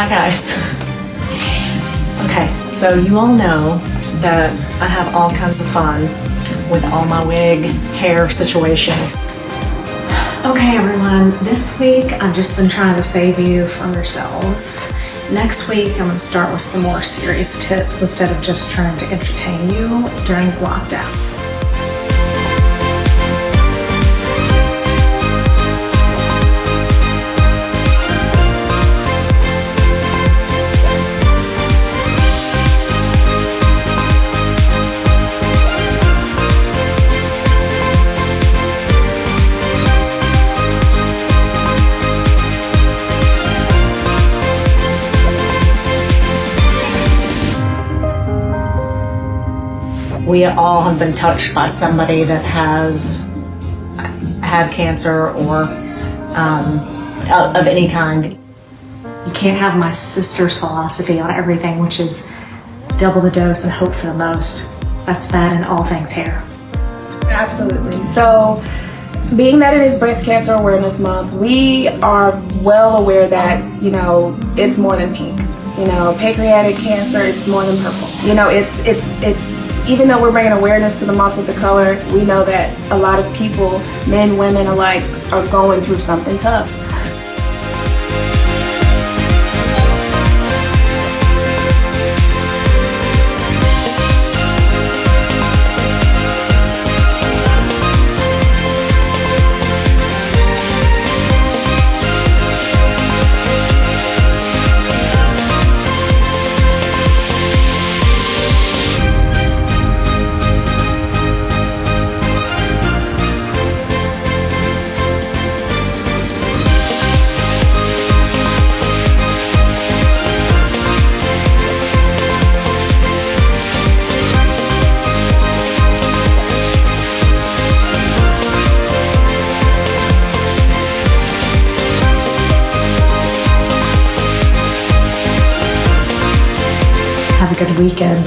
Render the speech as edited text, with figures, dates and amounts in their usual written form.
Hi guys. Okay, so you all know that I have all kinds of fun with all my wig hair situation. Okay everyone, this week I've just been trying to save you from yourselves. Next week I'm going to start with some more serious tips instead of just trying to entertain you during lockdown. We all have been touched by somebody that has had cancer or of any kind. You can't have my sister's philosophy on everything, which is double the dose and hope for the most. That's bad in all things hair. Absolutely. So, being that it is Breast Cancer Awareness Month, we are well aware that, it's more than pink. Pancreatic cancer, it's more than purple. It's even though we're bringing awareness to the month with the color, we know that a lot of people, men, women alike, are going through something tough. Have a good weekend.